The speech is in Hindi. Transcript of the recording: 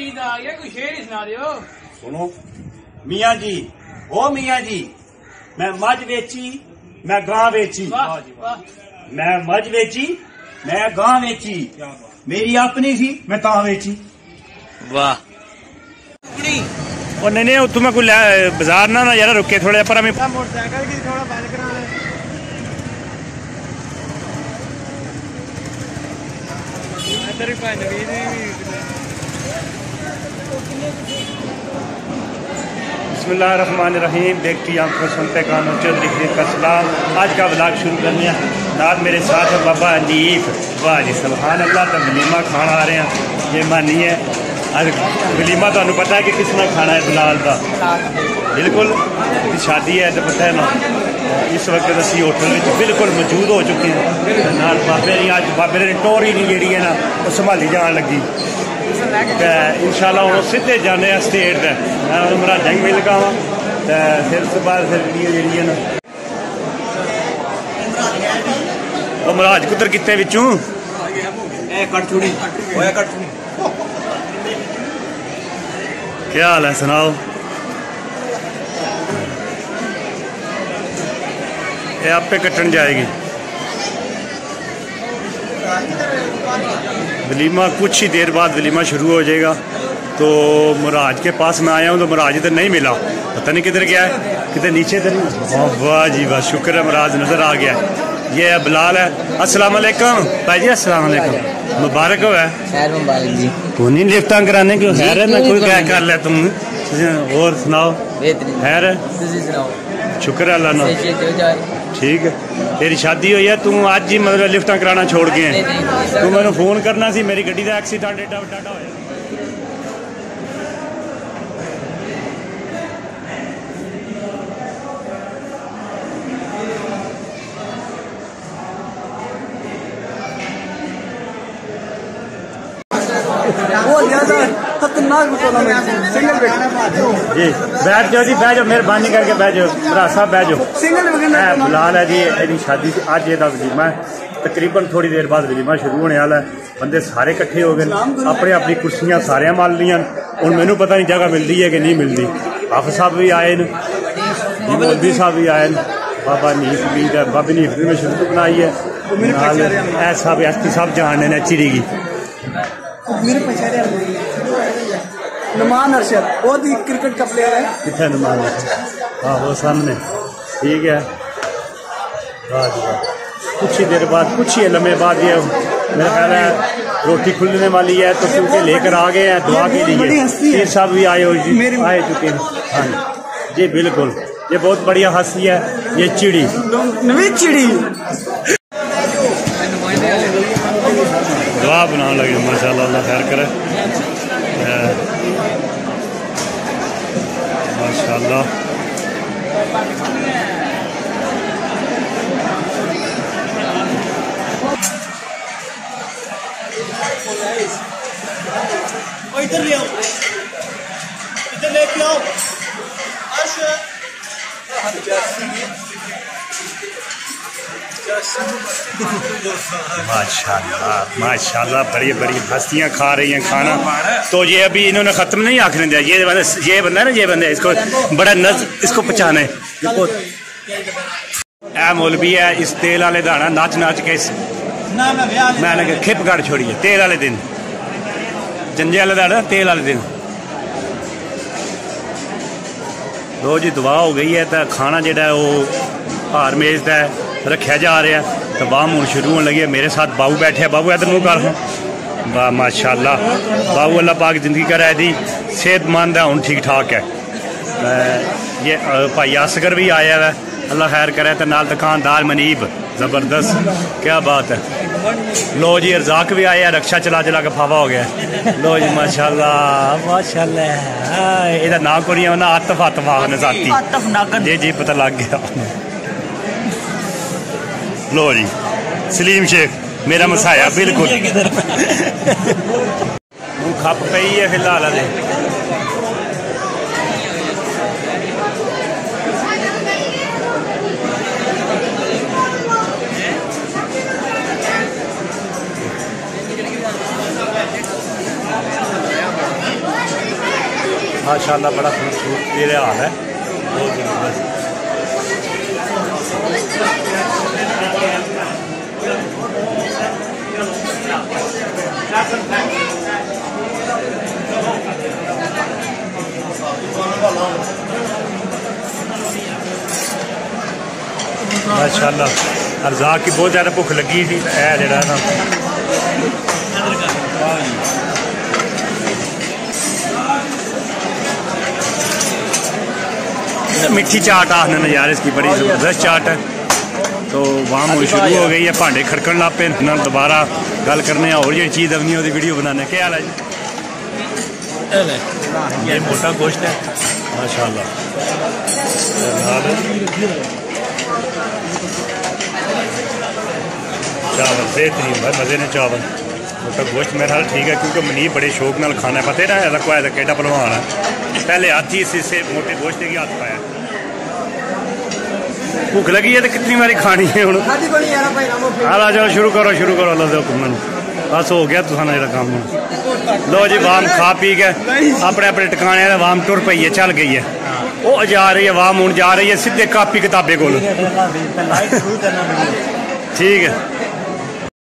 ईद आ गया, कोई शेर ही सुना दो। सुनो मियाँ जी, ओ मियाँ जी, मैं मझ वेची, मैं गां वेची, मैं मझ वेची, मैं गां वेची, मेरी अपनी सी मैं तां वेची। वाह। और नहीं तुम्हें कोई बाजार ना यार रुके थोड़े पर हमें मोटरसाइकिल की थोड़ा बंद कराना है। बिस्मिल्लाहिर्रहमानिर्रहीम। देखती आंखों सुनते कानों चौधरी खरीद का सलाम। आज का व्लॉग शुरू करने हैं। नाथ मेरे साथ है बाबा अनीफ। वाह जी सुभान अल्लाह। तो वलीमा खाना आ रहे हैं, ये मानिए आज वलीमा तो पता है कि किस तरह खाना है बिलाल का। बिल्कुल शादी है तो पता है ना। इस वक्त असी होटल में बिल्कुल मौजूद हो चुके हैं। नाल बाबे ने आज बाबे ने टोरी नहीं जी है ना वो संभाली जान लगी। इंशाल्लाह हम सीधे जाने स्टेट मराजा ही मिल गया फिर उस बाद फिर जी है ना वो मराज कुतर कितने बिचू क्या हाल है सुनाओ। ये आपे कट्टन जाएगी वलीमा। कुछ ही देर बाद वलीमा शुरू हो जाएगा। तो मुराज के पास मैं आया हूँ तो मुराज इधर नहीं मिला, पता नहीं किधर गया है, किधर नीचे इधर। वाह जी वाह, शुक्र है मुराज नजर आ गया। ये है बिलाल है। अस्सलाम वालेकुम भाई जी। अस्सलाम वालेकुम, मुबारक हो। खैर मुबारक जी। कौन नहीं लिफ्टां कराने क्यों खैर है ना कोई क्या कर लिया तुम। और सुनाओ खैर है। शुक्र है अल्लाह ना। ठीक है तेरी शादी हुई है तू आज ही मतलब लिफ्टां कराना छोड़ गए। तू मैंने फोन करना सी, मेरी गड्डी का एक्सीडेंट एडा वड्डा होया। जी बैठ जाओ जी, बैठ जाओ, मेहरबानी करके बैठ जाओ भरा साहब, बैठ जाओ। बिलाल है जी, मेरी शादी अज ये वलीमा है। तकरीबन थोड़ी देर बाद वलीमा शुरू होने वाला है। बंदे सारे इकट्ठे हो गए, अपनी अपनी कुर्सियां सारियां माल लिया। हूँ मैनू पता नहीं जगह मिलती है कि नहीं मिलती। हाफिज साहब भी आए न, मौलवी साहब भी आए न, बाबा नीफ भी बाबी नीफ भी शुरू बनाई है। ऐसा भी एस पी साहब जाने ने चिड़ी की नुमान अरशद बहुत ही क्रिकेट का प्लेयर है। कितने नुमान अरशद? हाँ वो सामने। ठीक है कुछ ही देर बाद, कुछ ही लम्हे बाद ये मेरा ख्याल है रोटी खुलने वाली है। तो क्योंकि लेकर आ गए हैं दुआ के लिए। पीर साहब भी आए आए चुके हैं। हाँ जी बिल्कुल, ये बहुत बढ़िया हंसी है। ये चिड़ी चिड़ी दुआ बनाने लगे माशाल्लाह, अल्लाह खैर करे माशाल्लाह। इधर ले आओ, इधर लेके आओ। माशाल्लाह माशाल्लाह, बड़ी बड़ी हस्तियां खा रही हैं खाना। तो ये अभी इन्होंने ख़त्म नहीं आखिर दिया। ये बंदा ना, ये बंदा इसको बड़ा इसको पहचाने। ऐ मौलवी है, इस तेल वाले दाना नाच नाच के मैंने खिपगढ़ छोड़ी है। तेल वाले दिन जंजे वाले दाना, तेल वाले दिन। लो जी दुआ हो गई है तो खाना जो है वो हार मेज का रखा जा रहा है। तो बाम हूँ शुरू होने लगी है। मेरे साथ बाबू बैठे हैं। बाबू इधर मुँह कर हूँ। वाह माशाल्लाह, बाबू अल्लाह पाक जिंदगी का रह दी, सेहतमंद है, हूँ ठीक ठाक है। ये भाई असगर भी आया है, अल्लाह खैर करे। तो नाल दुकानदार मनीब जबरदस्त, क्या बात है। लो जी रजाक भी आया, रक्षा चला चला के फावा हो गया। लो जी माशाल्लाह माशाल्लाह। ਇਹਦਾ ਨਾਂ ਕੋਈ ਨਾ ਆਤਫ ਆਤਫ ਨਜ਼ਾਤੀ ਆਤਫ ਨਾਗਨ जी जी पता लग गया। लो जी सलीम शेख मेरा मसाया बिल्कुल खप पई है फिलहाल। माशाल्लाह बड़ा खूबसूरत ये हाल है, बहुत ज़बरदस्त। माशाल्लाह अरज़ाक की बहुत ज़्यादा भुख लगी थी, जरा ना मिठी चाट आखने नज़ारे इसकी बड़ी ज़बरदस्त चाट है। तो वहाँ शुरू हो गई है, भांडे खड़कन ला पे ना दोबारा गल करने और ये चीज़ अपनी वो वीडियो बनाने। क्या हाल है जी? ये मोटा गोश्त है माशाल्लाह। चावल बेहतरीन भाई, मज़े ने चावल। मोटा गोश्त मेरा हाल ठीक है, क्योंकि मनीब बड़े शौक नाल खाना पता है ना, रखवाया था केटा पलवान है, पहले हाथ ही इससे मोटे गोश्त की हाथ पाया। भुख लगी है तो कितनी बारी खानी है हूँ। आ जाओ शुरू करो अल्लाह के हुक्म, बस हो गया तुसाना जो काम। लो जी वाम खा पी के अपने अपने टिकाने वाम टुर पई है, चल गई है, वो जा रही है वाम हूँ जा रही है सीधे कापी किताबे को। ठीक है।